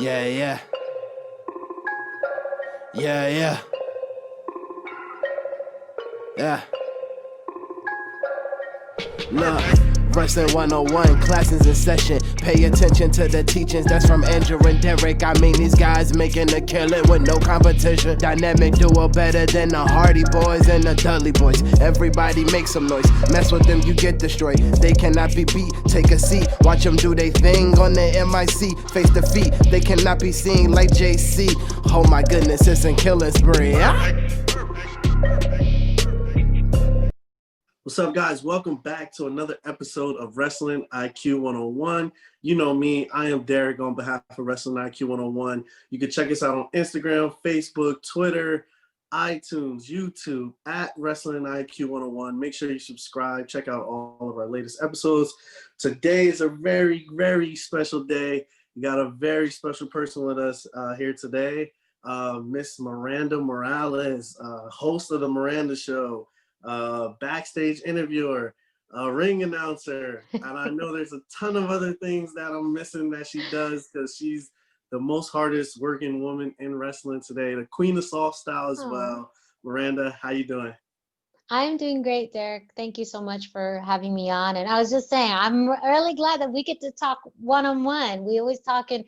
Yeah, yeah. Yeah, yeah. Yeah. Look, Wrestling 101, classes in session. Pay attention to the teachings that's from Andrew and Derrick. I mean, these guys making a killing with no competition. Dynamic duo better than the Hardy Boys and the Dudley Boys. Everybody make some noise. Mess with them, you get destroyed. They cannot be beat. Take a seat, watch them do their thing on the MIC. Face defeat, they cannot be seen like JC. Oh my goodness, it's a killing spree. What's up, guys? Welcome back to another episode of Wrestling IQ 101. You know me, I am Derrick on behalf of Wrestling IQ 101. You can check us out on Instagram, Facebook, Twitter, iTunes, YouTube, at Wrestling IQ 101. Make sure you subscribe. Check out all of our latest episodes. Today is a very, very special day. We got a very special person with us here today, Miss Miranda Morales, host of the Miranda Show. Backstage interviewer, ring announcer, and I know there's a ton of other things that I'm missing that she does because she's the most hardest working woman in wrestling today, the queen of soft style as well. Miranda, how you doing? I'm doing great, Derrick. Thank you so much for having me on. And I was just saying, I'm really glad that we get to talk one-on-one. We always talk in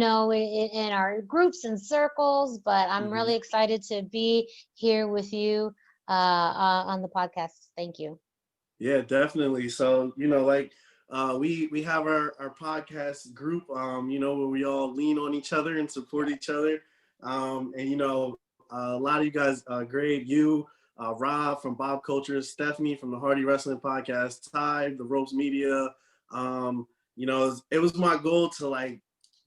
our groups and circles, but I'm really excited to be here with you on the podcast. Thank you. Yeah, definitely. So, we have our podcast group, where we all lean on each other and support each other. A lot of you guys, Greg, you, Rob from Bob Culture, Stephanie from the Hardy Wrestling Podcast, Ty, the Ropes Media. It was my goal to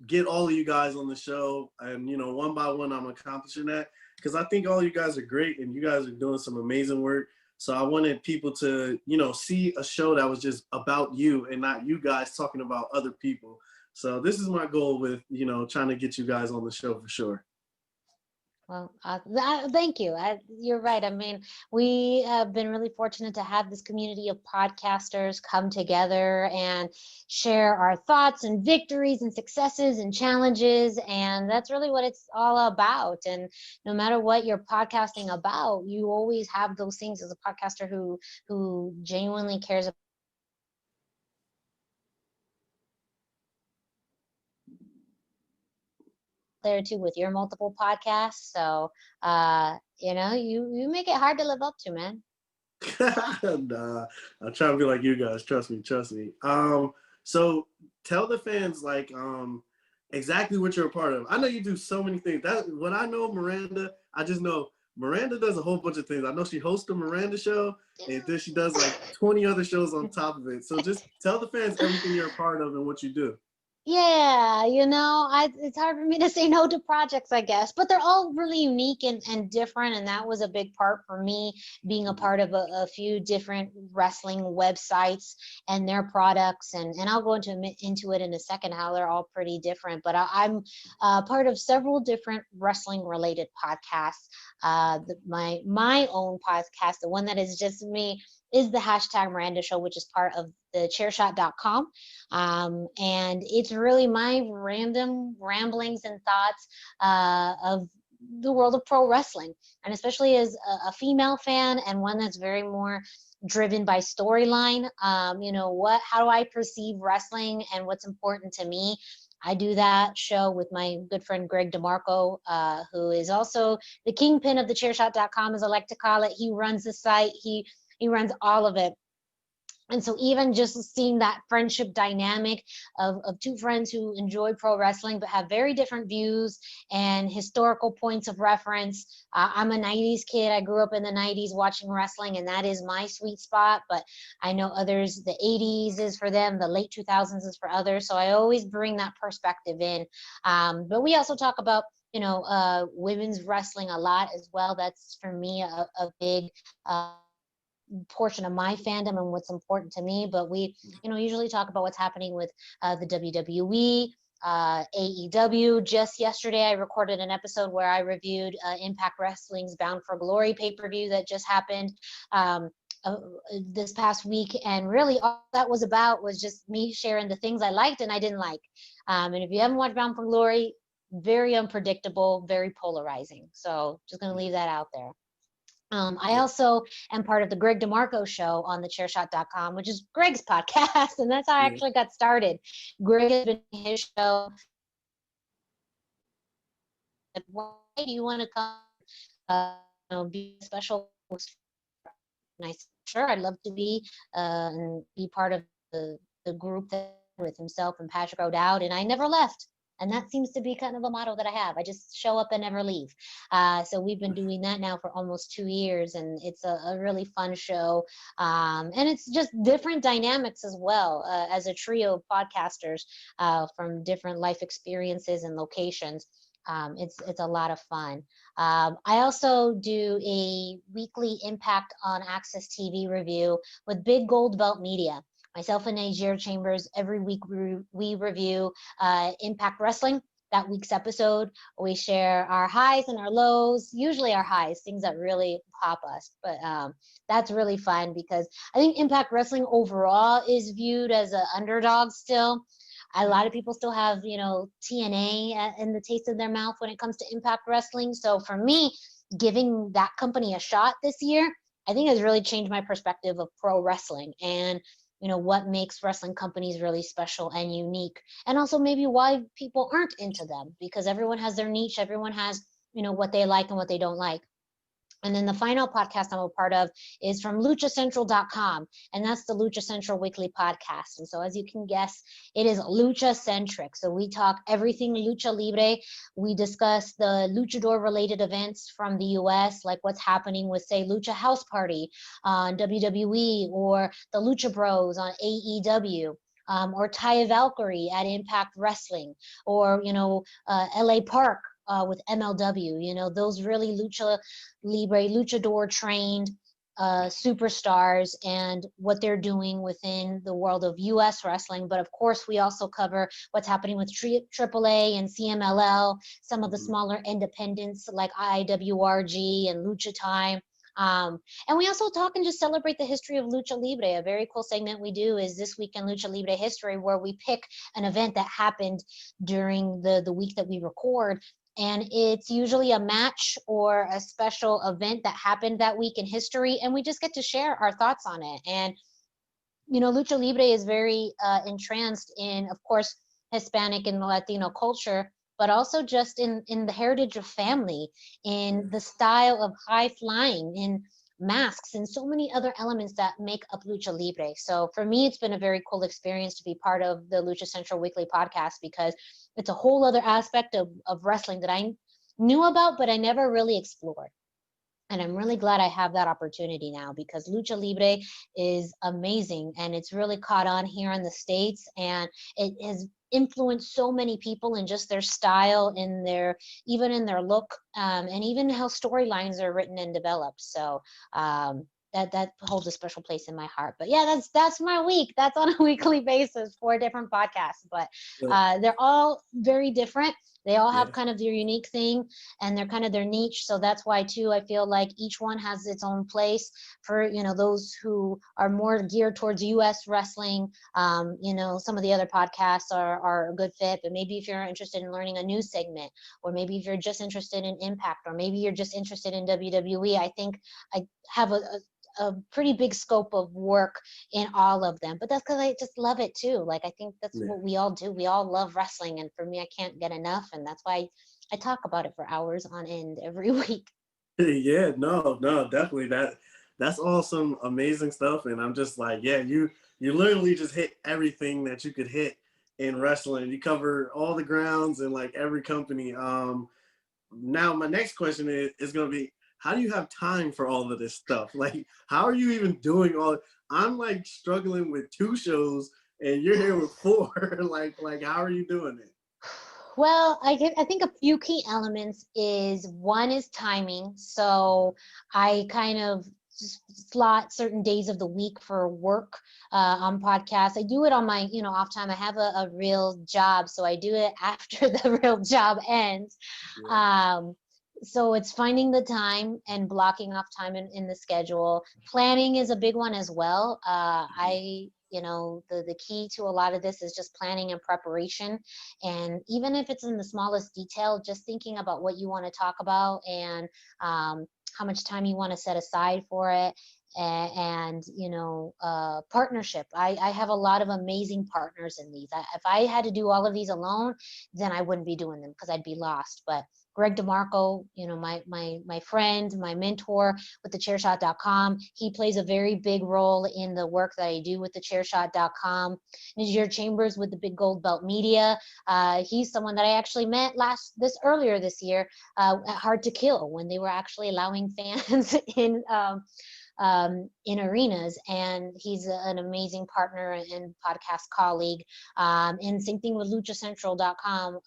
get all of you guys on the show, and one by one I'm accomplishing that because I think all you guys are great and you guys are doing some amazing work. So I wanted people to see a show that was just about you and not you guys talking about other people. So this is my goal with trying to get you guys on the show for sure. Well, thank you. You're right. I mean, we have been really fortunate to have this community of podcasters come together and share our thoughts and victories and successes and challenges. And that's really what it's all about. And no matter what you're podcasting about, you always have those things as a podcaster who genuinely cares about there too with your multiple podcasts. So you make it hard to live up to, man. Nah, I'm trying to be like you guys. Trust me. So tell the fans exactly what you're a part of. I know you do so many things. That's what I know, Miranda. I just know Miranda does a whole bunch of things. I know she hosts the Miranda Show, and then she does 20 other shows on top of it. So just tell the fans everything you're a part of and what you do. Yeah, it's hard for me to say no to projects, I guess, but they're all really unique and different. And that was a big part for me, being a part of a few different wrestling websites and their products. And I'll go into it in a second, how they're all pretty different. But I'm part of several different wrestling related podcasts. My own podcast, the one that is just me, is the hashtag Miranda Show, which is part of the chairshot.com. And it's really my random ramblings and thoughts of the world of pro wrestling. And especially as a female fan and one that's very more driven by storyline, how do I perceive wrestling and what's important to me? I do that show with my good friend Greg DeMarco, who is also the kingpin of the chairshot.com, as I like to call it. He runs the site. He runs all of it. And so even just seeing that friendship dynamic of two friends who enjoy pro wrestling but have very different views and historical points of reference. I'm a 90s kid. I grew up in the 90s watching wrestling, and that is my sweet spot. But I know others, the 80s is for them, the late 2000s is for others. So I always bring that perspective in. But we also talk about women's wrestling a lot as well. That's for me a big portion of my fandom and what's important to me. But we usually talk about what's happening with the WWE, AEW. Just yesterday I recorded an episode where I reviewed Impact Wrestling's Bound for Glory pay-per-view that just happened this past week, and really all that was about was just me sharing the things I liked and I didn't like. And if you haven't watched Bound for Glory, very unpredictable, very polarizing. So just going to leave that out there. I also am part of the Greg DeMarco show on thechairshot.com, which is Greg's podcast. And that's how I actually got started. Greg has been his show. Why do you want to come, be a special host? And I said, sure, I'd love to be, and be part of the group that with himself and Patrick O'Dowd. And I never left. And that seems to be kind of a motto that I have. I just show up and never leave. So we've been doing that now for almost 2 years, and it's a really fun show. And it's just different dynamics as well, as a trio of podcasters from different life experiences and locations. It's a lot of fun. I also do a weekly Impact on Access TV review with Big Gold Belt Media. Myself and Niger Chambers, every week we review Impact Wrestling, that week's episode. We share our highs and our lows, usually our highs, things that really pop us. But that's really fun because I think Impact Wrestling overall is viewed as an underdog still. A lot of people still have, TNA in the taste of their mouth when it comes to Impact Wrestling. So for me, giving that company a shot this year, I think has really changed my perspective of pro wrestling and what makes wrestling companies really special and unique, and also maybe why people aren't into them, because everyone has their niche, everyone has what they like and what they don't like. And then the final podcast I'm a part of is from luchacentral.com, and that's the Lucha Central Weekly Podcast. And so as you can guess, it is lucha-centric. So we talk everything Lucha Libre. We discuss the luchador-related events from the U.S., like what's happening with, say, Lucha House Party on WWE, or the Lucha Bros on AEW. Or Taya Valkyrie at Impact Wrestling, or LA Park with MLW, those really Lucha Libre, luchador trained superstars and what they're doing within the world of US wrestling. But of course, we also cover what's happening with AAA and CMLL, some of the smaller independents like IWRG and Lucha Time. And we also talk and just celebrate the history of Lucha Libre. A very cool segment we do is This Week in Lucha Libre History, where we pick an event that happened during the week that we record. And it's usually a match or a special event that happened that week in history. And we just get to share our thoughts on it. And, Lucha Libre is very entranced in, of course, Hispanic and Latino culture, but also just in the heritage of family, in the style of high flying, in masks, and so many other elements that make up Lucha Libre. So for me, it's been a very cool experience to be part of the Lucha Central Weekly Podcast, because it's a whole other aspect of wrestling that I knew about, but I never really explored. And I'm really glad I have that opportunity now, because Lucha Libre is amazing and it's really caught on here in the States, and it has influenced so many people in just their style, even in their look, and even how storylines are written and developed. So that holds a special place in my heart. But yeah, that's my week. That's on a weekly basis, 4 different podcasts, but they're all very different. They all have kind of their unique thing and they're kind of their niche. So that's why too, I feel like each one has its own place for, those who are more geared towards US wrestling. Some of the other podcasts are a good fit, but maybe if you're interested in learning a new segment, or maybe if you're just interested in Impact, or maybe you're just interested in WWE, I think I have a pretty big scope of work in all of them. But that's because I just love it too. Like, I think that's what we all do. We all love wrestling, and for me, I can't get enough, and that's why I talk about it for hours on end every week. Yeah, no, definitely. That's awesome, amazing stuff. And I'm just like, you literally just hit everything that you could hit in wrestling. You cover all the grounds and like every company. Now my next question is going to be, how do you have time for all of this stuff? Like, how are you even doing all? I'm like struggling with 2 shows and you're here with 4. like how are you doing it? Well, I think a few key elements is, one is timing. So I kind of slot certain days of the week for work on podcasts. I do it on my, off time. I have a real job, so I do it after the real job ends. So it's finding the time and blocking off time in the schedule. Planning is a big one as well. I you know, the key to a lot of this is just planning and preparation. And even if it's in the smallest detail, just thinking about what you want to talk about, and how much time you want to set aside for it. And you know, partnership. I have a lot of amazing partners in these. If I had to do all of these alone, then I wouldn't be doing them because I'd be lost. But Greg DeMarco, you know, my friend, my mentor with thechairshot.com, he plays a very big role in the work that I do with thechairshot.com. Najir Chambers with the Big Gold Belt Media, he's someone that I actually met earlier this year at Hard to Kill, when they were actually allowing fans in arenas, and he's an amazing partner and podcast colleague. And same thing with luchacentral.com.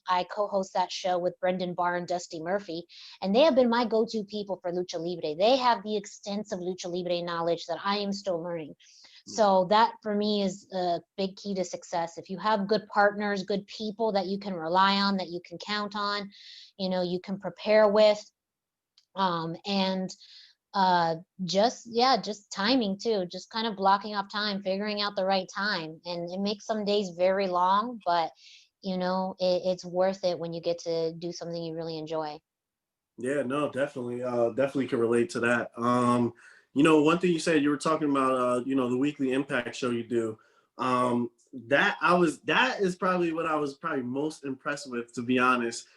I co-host that show with Brendan Barr and Dusty Murphy, and they have been my go-to people for Lucha Libre. They have the extensive Lucha Libre knowledge that I am still learning. So that for me is a big key to success. If you have good partners, good people that you can rely on, that you can count on, you know, you can prepare with, and just timing too, just kind of blocking off time, figuring out the right time. And it makes some days very long, but you know, it's worth it when you get to do something you really enjoy. Yeah, no, definitely. Definitely can relate to that. You know, one thing you said, you were talking about, you know, the weekly impact show you do. That is probably what I was probably most impressed with, to be honest.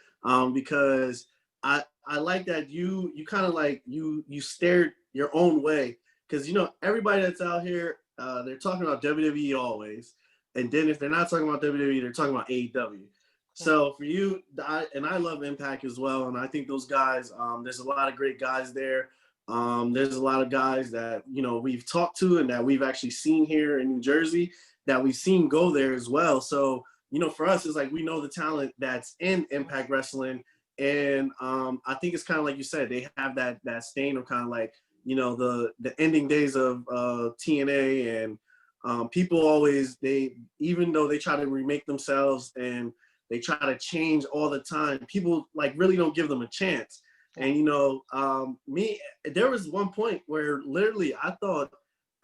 Because I like that you kind of like you stared your own way, because you know everybody that's out here, they're talking about WWE always, and then if they're not talking about WWE, they're talking about AEW. So for you, I love Impact as well, and I think those guys, there's a lot of great guys there. There's a lot of guys that, you know, we've talked to and that we've actually seen here in New Jersey that we've seen go there as well. So, you know, for us, it's like we know the talent that's in Impact Wrestling. And I think it's kind of like you said, they have that stain of kind of like, you know, the ending days of TNA, and people always, even though they try to remake themselves and they try to change all the time, people like really don't give them a chance. And you know, there was one point where literally I thought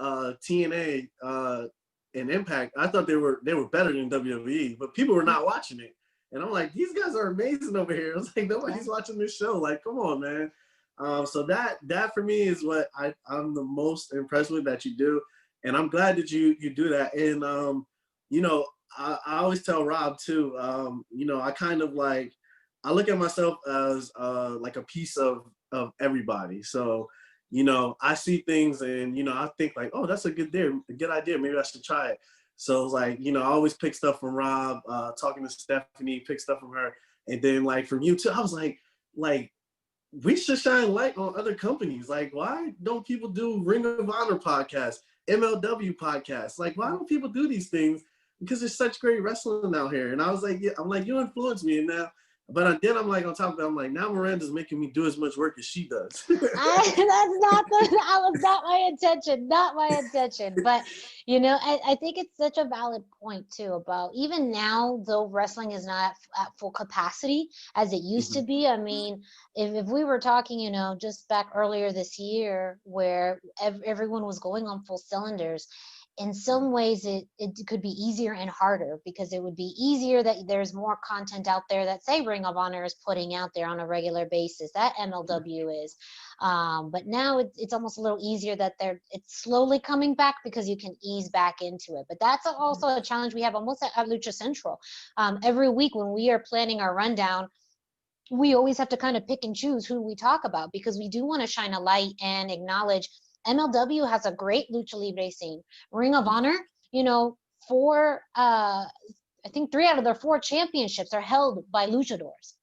TNA and Impact, I thought they were better than WWE, but people were not watching it. And I'm like, these guys are amazing over here. It's like nobody's watching this show. Like, come on, man. So that for me is what I'm the most impressed with that you do, and I'm glad that you do that. And you know, I always tell Rob too. You know, I kind of like, I look at myself as like a piece of everybody. So, you know, I see things and, you know, I think like, oh, that's a good idea. Maybe I should try it. So it's like, you know, I always pick stuff from Rob, talking to Stephanie, pick stuff from her. And then like from you too, I was like, we should shine light on other companies. Like, why don't people do Ring of Honor podcasts, MLW podcasts? Like, why don't people do these things? Because there's such great wrestling out here. And I was like, yeah, I'm like, you influenced me. And now, but then I'm like, on top of that, I'm like, now Miranda's making me do as much work as she does. That was not my intention, but you know, I think it's such a valid point too, about even now, though wrestling is not at full capacity as it used to be. I mean, if we were talking, you know, just back earlier this year where everyone was going on full cylinders, in some ways it could be easier and harder, because it would be easier that there's more content out there that, say, Ring of Honor is putting out there on a regular basis, that MLW is, but now it's almost a little easier that it's slowly coming back, because you can ease back into it. But that's also a challenge we have almost at Lucha Central. Every week when we are planning our rundown, we always have to kind of pick and choose who we talk about, because we do want to shine a light and acknowledge MLW has a great Lucha Libre scene. Ring of Honor, you know, I think 3 out of their 4 championships are held by luchadors.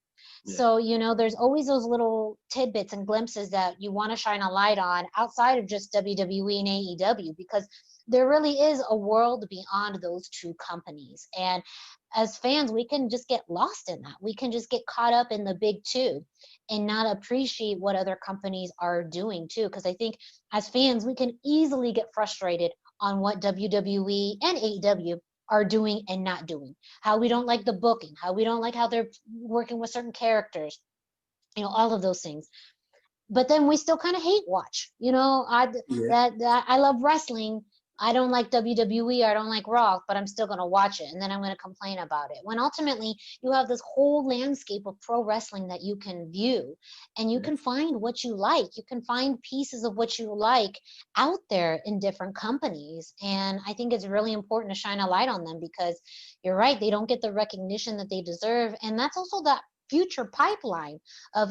Yeah. So, you know, there's always those little tidbits and glimpses that you want to shine a light on outside of just WWE and AEW, because there really is a world beyond those 2 companies. And as fans, we can just get lost in that. We can just get caught up in the big 2 and not appreciate what other companies are doing too. Because I think as fans, we can easily get frustrated on what WWE and AEW are doing and not doing, how we don't like the booking, how we don't like how they're working with certain characters, you know, all of those things. But then we still kind of hate watch, you know, I love wrestling. I don't like WWE, I don't like Raw, but I'm still going to watch it. And then I'm going to complain about it. When ultimately you have this whole landscape of pro wrestling that you can view, and you can find what you like. You can find pieces of what you like out there in different companies. And I think it's really important to shine a light on them, because you're right, they don't get the recognition that they deserve. And that's also that future pipeline of,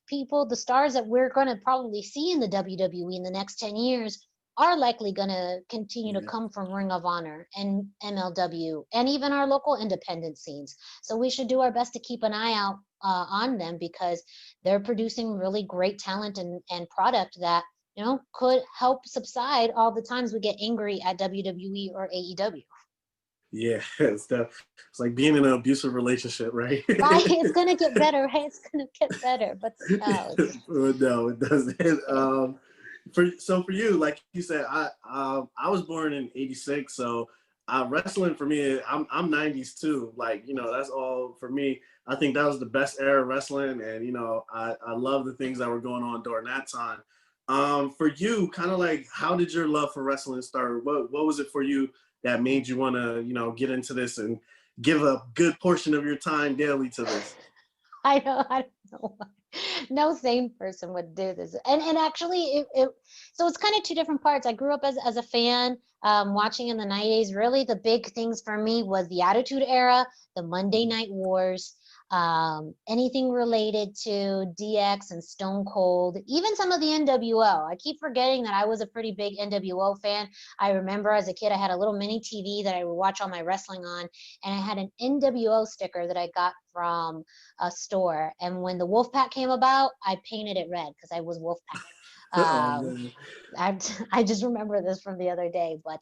people, the stars that we're going to probably see in the WWE in the next 10 years are likely going to continue to Yeah. come from Ring of Honor and MLW and even our local independent scenes. So we should do our best to keep an eye out on them, because they're producing really great talent and product that, could help subside all the times we get angry at WWE or AEW. Yeah, it's like being in an abusive relationship, right? Right? It's going to get better, right? It's going to get better, but still, No, it doesn't. For you, like you said, I was born in '86, so wrestling for me, I'm '90s too. Like, that's all for me. I think that was the best era of wrestling, and I love the things that were going on during that time. For you, kind of like, how did your love for wrestling start? What was it for you that made you want to get into this and give a good portion of your time daily to this? I don't know why. No sane person would do this. And actually, so it's kind of two different parts. I grew up as a fan, watching in the 90s. Really, the big things for me was the Attitude Era, the Monday Night Wars, anything related to DX and Stone Cold, even some of the NWO. I keep forgetting that I was a pretty big NWO fan. I remember as a kid, I had a little mini TV that I would watch all my wrestling on, and I had an NWO sticker that I got from a store. And when the Wolfpack came about, I painted it red because I was Wolfpack. Oh, Um, man. I just remember this from the other day, but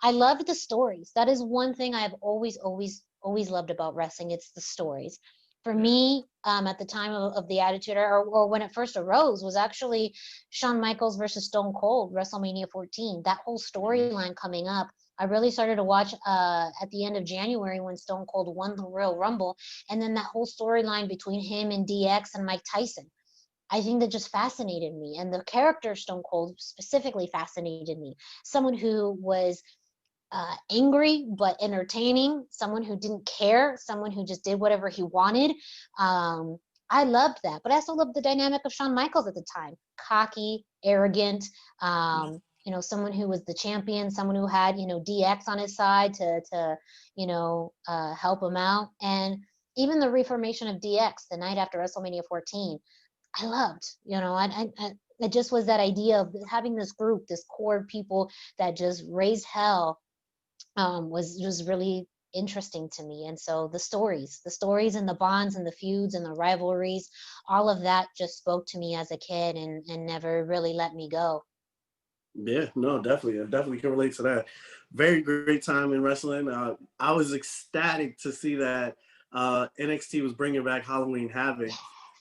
I loved the stories. That is one thing I've always loved about wrestling. It's the stories. For me, at the time of the Attitude Era, or when it first arose, was actually Shawn Michaels versus Stone Cold, WrestleMania 14. That whole storyline coming up, I really started to watch at the end of January when Stone Cold won the Royal Rumble, and then that whole storyline between him and DX and Mike Tyson. I think that just fascinated me, and the character Stone Cold specifically fascinated me. Someone who was angry but entertaining, someone who didn't care, someone who just did whatever he wanted. I loved that, but I also loved the dynamic of Shawn Michaels at the time: cocky, arrogant. Someone who was the champion, someone who had DX on his side to help him out, and even the reformation of DX the night after WrestleMania 14. I loved, it just was that idea of having this group, this core of people that just raised hell, was really interesting to me. And so the stories and the bonds and the feuds and the rivalries, all of that just spoke to me as a kid and never really let me go. Yeah, no, definitely. I definitely can relate to that. Very great time in wrestling. I was ecstatic to see that NXT was bringing back Halloween Havoc.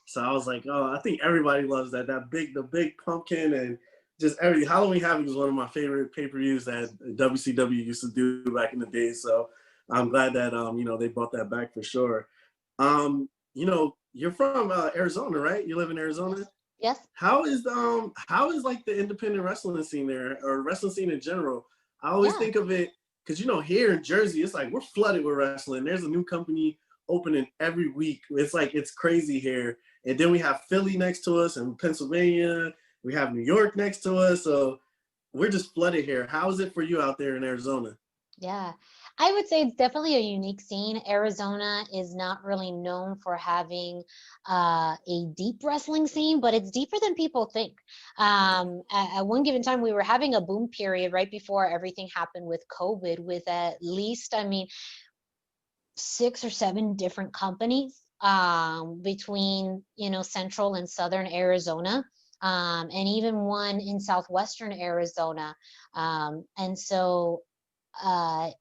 So I was like, oh, I think everybody loves that. The big pumpkin, and just every Halloween Havoc is one of my favorite pay-per-views that WCW used to do back in the day. So I'm glad that they brought that back for sure. You're from Arizona, right? You live in Arizona? Yes. How is like the independent wrestling scene there, or wrestling scene in general? I always Yeah. think of it because here in Jersey, it's like we're flooded with wrestling. There's a new company opening every week. It's like it's crazy here. And then we have Philly next to us, and Pennsylvania. We have New York next to us. So we're just flooded here. How is it for you out there in Arizona? Yeah, I would say it's definitely a unique scene. Arizona is not really known for having a deep wrestling scene, but it's deeper than people think. At one given time, we were having a boom period right before everything happened with COVID, with at least, 6 or 7 different companies between central and southern Arizona, and even one in southwestern Arizona. And so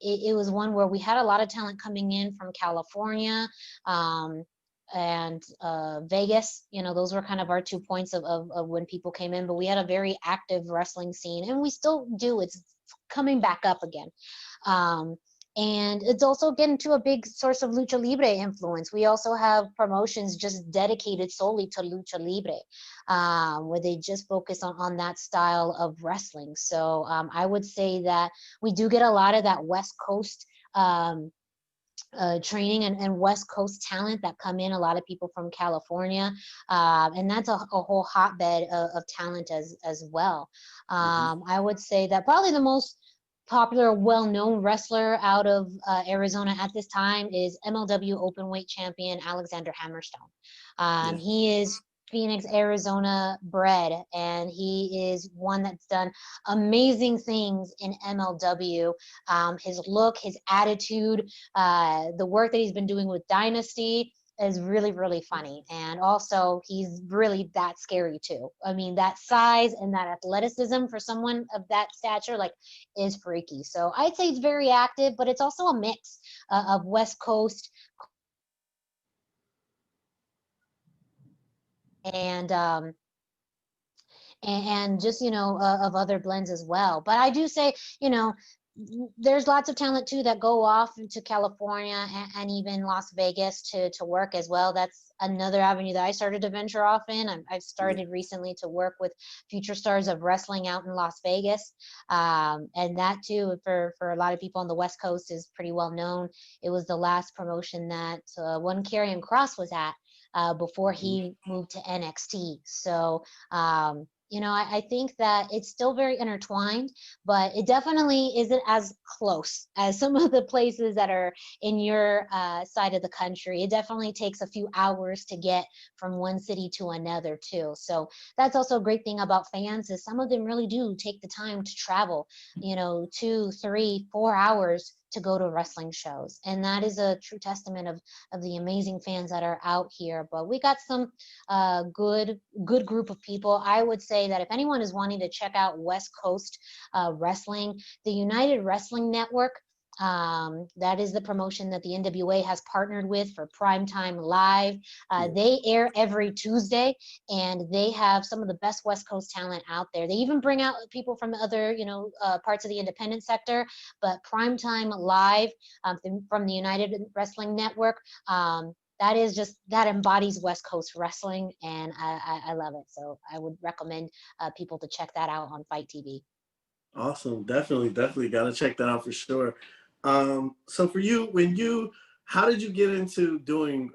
it was one where we had a lot of talent coming in from California, and Vegas. Those were kind of our 2 points of when people came in, but we had a very active wrestling scene, and we still do. It's coming back up again. And it's also getting to a big source of lucha libre influence. We also have promotions just dedicated solely to lucha libre, where they just focus on that style of wrestling. So I would say that we do get a lot of that West Coast training and West Coast talent that come in, a lot of people from California. And that's a whole hotbed of talent as well. I would say that probably the most popular, well-known wrestler out of Arizona at this time is MLW Openweight champion Alexander Hammerstone. Yes. He is Phoenix, Arizona bred, and he is one that's done amazing things in MLW. His look, his attitude, the work that he's been doing with Dynasty is really, really funny. And also, he's really that scary too. I mean, that size and that athleticism for someone of that stature, like, is freaky. So I'd say it's very active, but it's also a mix of West Coast and just, of other blends as well. But I do say, there's lots of talent too that go off into California and even Las Vegas to work as well. That's another avenue that I started to venture off in. I've started recently to work with future stars of wrestling out in Las Vegas. And that too, for a lot of people on the West Coast, is pretty well known. It was the last promotion that one Karrion Kross was at before he moved to NXT. So, I think that it's still very intertwined, but it definitely isn't as close as some of the places that are in your side of the country. It definitely takes a few hours to get from one city to another too. So that's also a great thing about fans, is some of them really do take the time to travel, 2, 3, 4 hours to go to wrestling shows. And that is a true testament of the amazing fans that are out here. But we got some good group of people. I would say that if anyone is wanting to check out West Coast wrestling, the United Wrestling Network, that is the promotion that the NWA has partnered with for Primetime Live. They air every Tuesday, and they have some of the best West Coast talent out there. They even bring out people from other, parts of the independent sector, but Primetime Live from the United Wrestling Network, that embodies West Coast wrestling, and I love it. So I would recommend people to check that out on Fight TV. Awesome. Definitely got to check that out for sure. So for you, how did you get into doing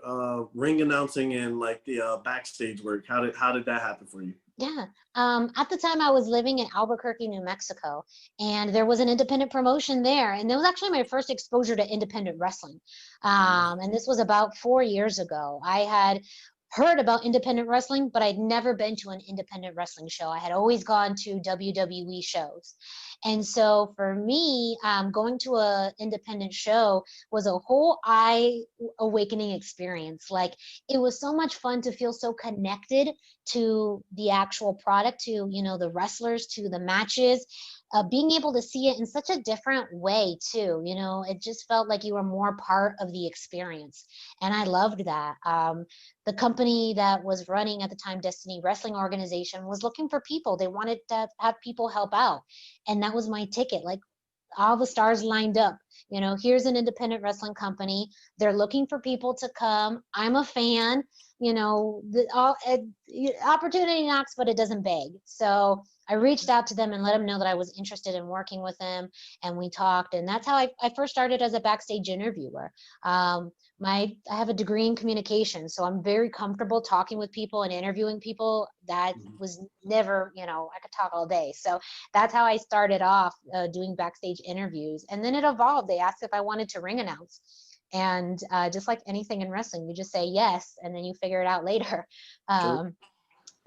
ring announcing and like the backstage work? How did that happen for you? Yeah. At the time I was living in Albuquerque, New Mexico, and there was an independent promotion there. And that was actually my first exposure to independent wrestling. And this was about 4 years ago. I had heard about independent wrestling, but I'd never been to an independent wrestling show. I had always gone to WWE shows. And so for me, going to a independent show was a whole eye awakening experience. Like, it was so much fun to feel so connected to the actual product, to, the wrestlers, to the matches, being able to see it in such a different way too. It just felt like you were more part of the experience. And I loved that. The company that was running at the time, Destiny Wrestling Organization, was looking for people. They wanted to have people help out. And that was my ticket. Like, all the stars lined up. Here's an independent wrestling company. They're looking for people to come. I'm a fan. Opportunity knocks, but it doesn't beg. So I reached out to them and let them know that I was interested in working with them, and we talked. And that's how I first started as a backstage interviewer. I have a degree in communication, so I'm very comfortable talking with people and interviewing people. That was never, I could talk all day. So that's how I started off doing backstage interviews. And then it evolved. They asked if I wanted to ring announce. And just like anything in wrestling, you just say yes, and then you figure it out later. Sure.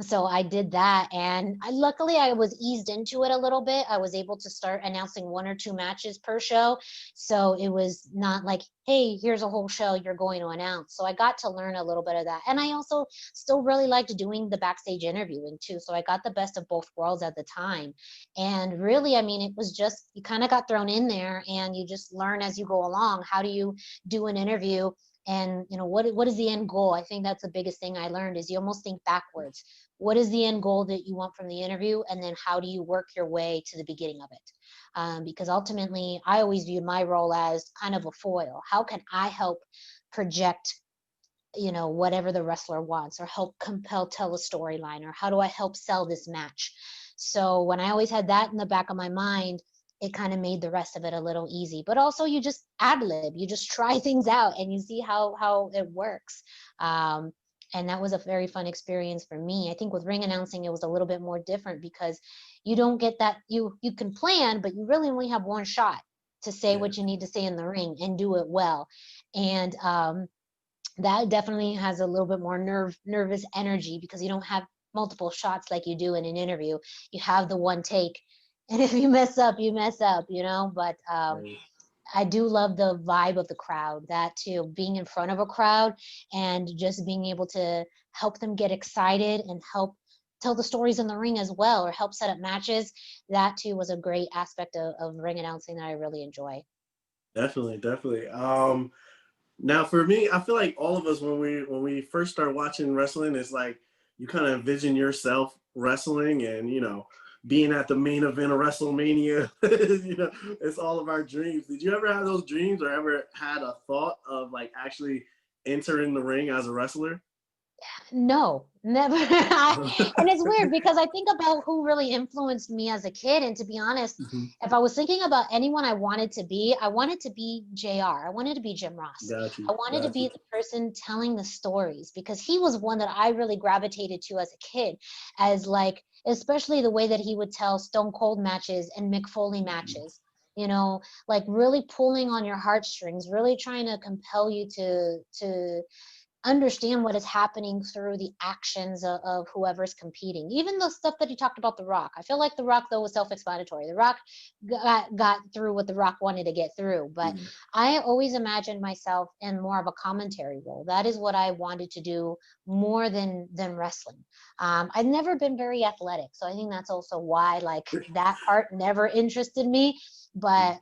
So I did that, and luckily I was eased into it a little bit. I was able to start announcing 1 or 2 matches per show. So it was not like, hey, here's a whole show you're going to announce. So I got to learn a little bit of that. And I also still really liked doing the backstage interviewing too. So I got the best of both worlds at the time. And really, I mean, it was just, you kind of got thrown in there and you just learn as you go along. How do you do an interview and what is the end goal. I think that's the biggest thing I learned, is you almost think backwards. What is the end goal that you want from the interview, and then how do you work your way to the beginning of it? Because ultimately I always viewed my role as kind of a foil. How can I help project whatever the wrestler wants, or help compel tell a storyline, or how do I help sell this match? So when I always had that in the back of my mind, it kind of made the rest of it a little easy. But also you just ad lib, you just try things out and you see how it works. And that was a very fun experience for me. I think with ring announcing, it was a little bit more different, because you don't get that, you can plan, but you really only have one shot to say what you need to say in the ring and do it well. And that definitely has a little bit more nervous energy, because you don't have multiple shots like you do in an interview. You have the one take, and if you mess up, you mess up, but I do love the vibe of the crowd, that too, being in front of a crowd and just being able to help them get excited and help tell the stories in the ring as well, or help set up matches. That too was a great aspect of ring announcing that I really enjoy. Definitely. Now for me, I feel like all of us, when we first start watching wrestling, it's like you kind of envision yourself wrestling, and being at the main event of WrestleMania. It's all of our dreams. Did you ever have those dreams, or ever had a thought of like actually entering the ring as a wrestler? No, never. And it's weird, because I think about who really influenced me as a kid. And to be honest, if I was thinking about anyone I wanted to be, I wanted to be JR. I wanted to be Jim Ross. Got you. I wanted to be the person telling the stories, because he was one that I really gravitated to as a kid, as like, especially the way that he would tell Stone Cold matches and Mick Foley matches. Like really pulling on your heartstrings, really trying to compel you to understand what is happening through the actions of whoever's competing. Even the stuff that he talked about The Rock. I feel like The Rock, though, was self-explanatory. The Rock got through what The Rock wanted to get through. But I always imagined myself in more of a commentary role. That is what I wanted to do more than wrestling. I've never been very athletic, so I think that's also why like that part never interested me. But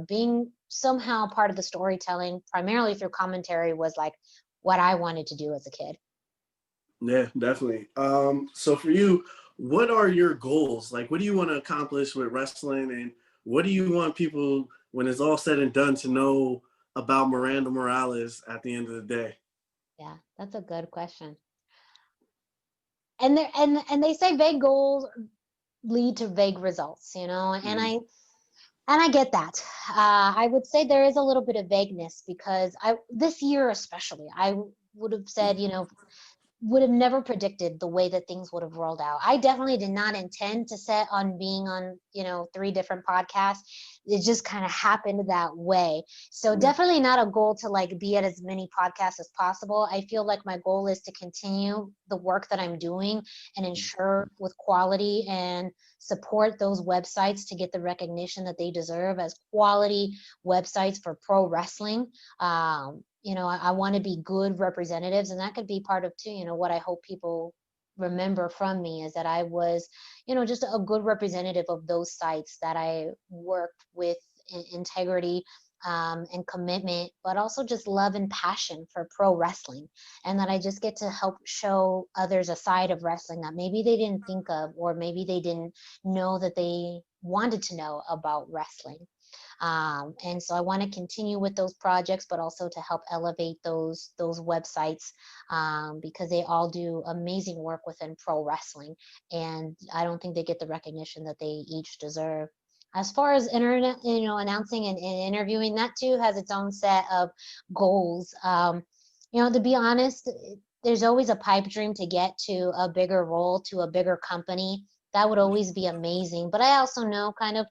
being somehow part of the storytelling, primarily through commentary, was like what I wanted to do as a kid. Yeah, definitely. So for you, what are your goals? Like, what do you want to accomplish with wrestling, and what do you want people, when it's all said and done, to know about Miranda Morales at the end of the day? Yeah, that's a good question. And they say vague goals lead to vague results, and I get that. I would say there is a little bit of vagueness, because this year especially, I would have said, would have never predicted the way that things would have rolled out. I definitely did not intend to set on being on, 3 different podcasts. It just kind of happened that way. So definitely not a goal to like be at as many podcasts as possible. I feel like my goal is to continue the work that I'm doing and ensure with quality and support those websites to get the recognition that they deserve as quality websites for pro wrestling. I want to be good representatives, and that could be part of too, what I hope people remember from me, is that I was, just a good representative of those sites, that I worked with integrity and commitment, but also just love and passion for pro wrestling, and that I just get to help show others a side of wrestling that maybe they didn't think of, or maybe they didn't know that they wanted to know about wrestling. And so I want to continue with those projects, but also to help elevate those websites, because they all do amazing work within pro wrestling, and I don't think they get the recognition that they each deserve. As far as internet, announcing and interviewing, that too has its own set of goals. To be honest, there's always a pipe dream to get to a bigger role, to a bigger company. That would always be amazing. But I also know, kind of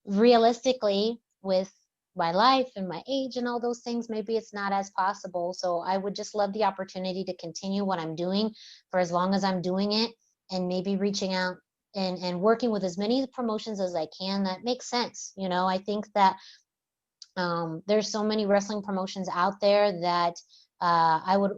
realistically, with my life and my age and all those things, maybe it's not as possible. So I would just love the opportunity to continue what I'm doing for as long as I'm doing it, and maybe reaching out and working with as many promotions as I can that make sense. I think that there's so many wrestling promotions out there that I would,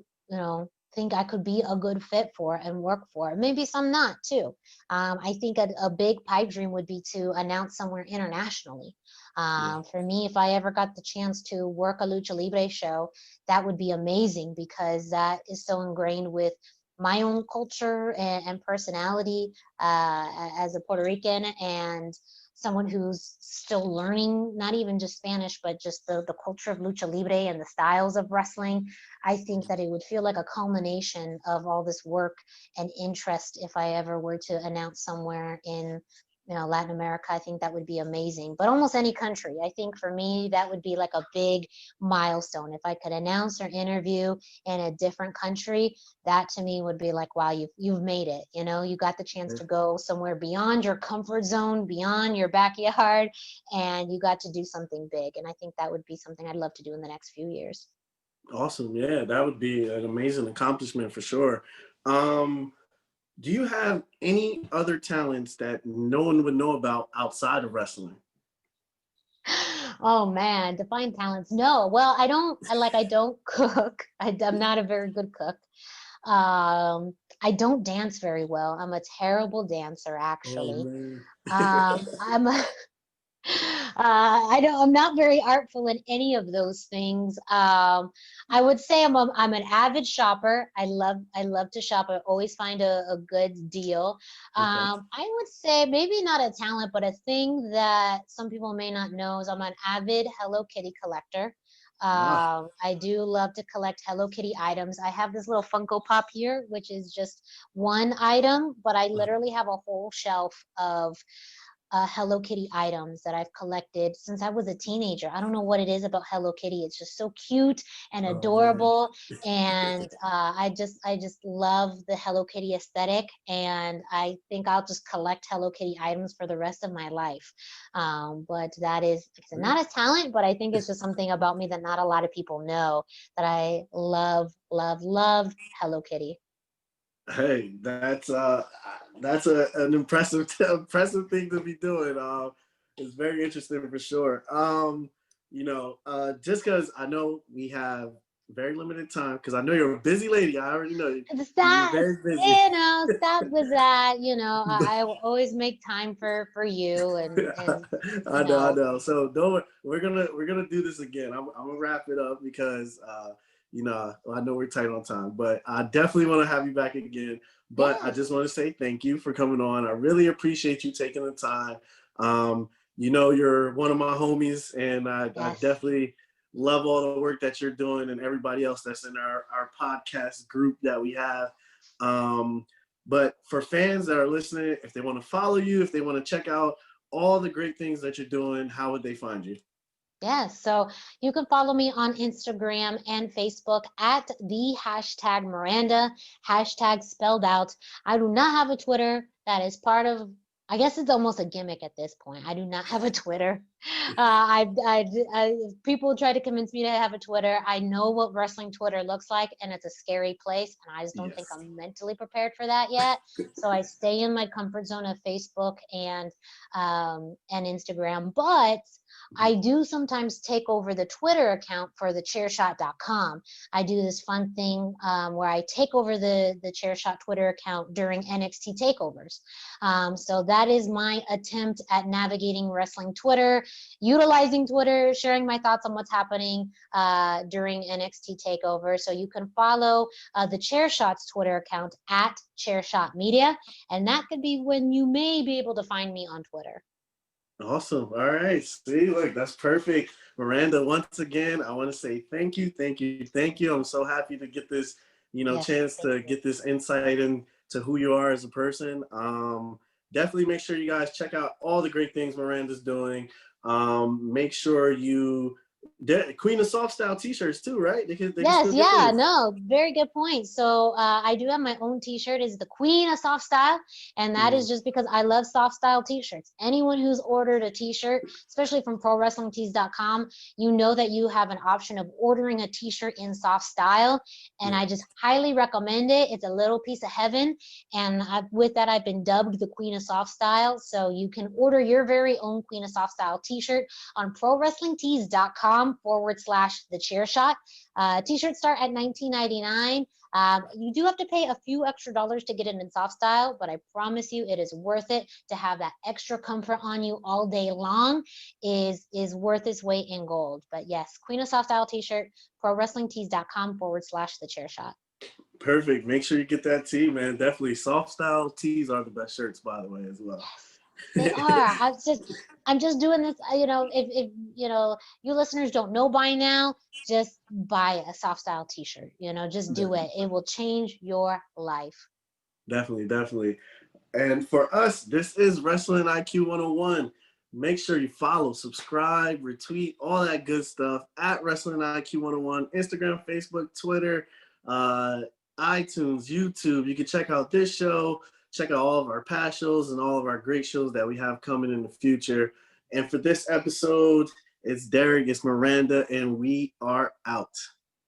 think I could be a good fit for and work for. Maybe some not too. I think a big pipe dream would be to announce somewhere internationally. For me, if I ever got the chance to work a lucha libre show, that would be amazing, because that is so ingrained with my own culture and personality as a Puerto Rican, and someone who's still learning, not even just Spanish, but just the culture of lucha libre and the styles of wrestling. I think that it would feel like a culmination of all this work and interest if I ever were to announce somewhere in Latin America. I think that would be amazing. But almost any country, I think for me, that would be like a big milestone. If I could announce or interview in a different country, that to me would be like, wow, you've made it. You got the chance to go somewhere beyond your comfort zone, beyond your backyard, and you got to do something big. And I think that would be something I'd love to do in the next few years. Awesome. Yeah, that would be an amazing accomplishment for sure. Do you have any other talents that no one would know about outside of wrestling? Oh man, define talents. No, well, I don't cook. I'm not a very good cook. I don't dance very well. I'm a terrible dancer, Oh actually. man. I'm I'm not very artful in any of those things. I would say I'm an avid shopper. I love to shop. I always find a good deal. Okay. I would say maybe not a talent, but a thing that some people may not know is I'm an avid Hello Kitty collector. Wow. I do love to collect Hello Kitty items. I have this little Funko Pop here, which is just one item, but I literally have a whole shelf of Hello Kitty items that I've collected since I was a teenager. I don't know what it is about Hello Kitty. It's just so cute and Oh man. adorable, and I just love the Hello Kitty aesthetic. And I think I'll just collect Hello Kitty items for the rest of my life. But that is, like I said, not a talent, but I think it's just something about me that not a lot of people know, that I love, love, love Hello Kitty. Hey, that's an impressive thing to be doing. It's very interesting for sure. Just because I know we have very limited time, because I know you're a busy lady. I already know you're Stop, very busy. stop with that. I will always make time for you, and I know, I know. So don't worry, we're gonna do this again. I'm gonna wrap it up because I know we're tight on time, but I definitely want to have you back again. But I yes, just want to say thank you for coming on. I really appreciate you taking the time. You're one of my homies, and I yes. definitely love all the work that you're doing, and everybody else that's in our podcast group that we have. But for fans that are listening, if they want to follow you, if they want to check out all the great things that you're doing, how would they find you? Yes, so you can follow me on Instagram and Facebook at the hashtag Miranda, hashtag spelled out. I do not have a Twitter. That is part of, I guess it's almost a gimmick at this point. I do not have a Twitter. People try to convince me to have a Twitter. I know what wrestling Twitter looks like, and it's a scary place, and I just don't think Yes. I'm mentally prepared for that yet. So I stay in my comfort zone of Facebook and Instagram, but I do sometimes take over the Twitter account for the chairshot.com. I do this fun thing where I take over the Chairshot Twitter account during NXT takeovers. So that is my attempt at navigating wrestling Twitter, utilizing Twitter, sharing my thoughts on what's happening during NXT takeover. So you can follow the Chairshot's Twitter account at Chairshot Media, and that could be when you may be able to find me on Twitter. Awesome. All right. See, look, that's perfect. Miranda, once again, I want to say thank you, thank you, thank you. I'm so happy to get this, Yes, chance thank to you. get this insight into who you are as a person. Definitely make sure you guys check out all the great things Miranda's doing. Make sure Queen of Soft Style t-shirts too, right? They can Yes, still get yeah, those. no, very good point. So I do have my own t-shirt. Is the Queen of Soft Style, and that is Mhm. just because I love soft style t-shirts. Anyone who's ordered a t-shirt, especially from ProWrestlingTees.com, you know that you have an option of ordering a t-shirt in soft style, and Yeah. I just highly recommend it. It's a little piece of heaven, and with that, I've been dubbed the Queen of Soft Style. So you can order your very own Queen of Soft Style t-shirt on ProWrestlingTees.com. t-shirt.com/the chair shot. T-shirts start at $19.99. You do have to pay a few extra dollars to get it in soft style, but I promise you it is worth it. To have that extra comfort on you all day long is worth its weight in gold. But yes, Queen of Soft Style t-shirt, prowrestlingtees.com/the chair shot. Perfect. Make sure you get that tee, man. Definitely. Soft style tees are the best shirts, by the way, as well. They are. I'm just doing this. If you listeners don't know by now, just buy a soft style t-shirt. Just do it. It will change your life. Definitely, definitely. And for us, this is Wrestling IQ 101. Make sure you follow, subscribe, retweet, all that good stuff at Wrestling IQ 101, Instagram, Facebook, Twitter, iTunes, YouTube. You can check out this show, check out all of our past shows and all of our great shows that we have coming in the future. And for this episode, it's Derrick, it's Miranda, and we are out.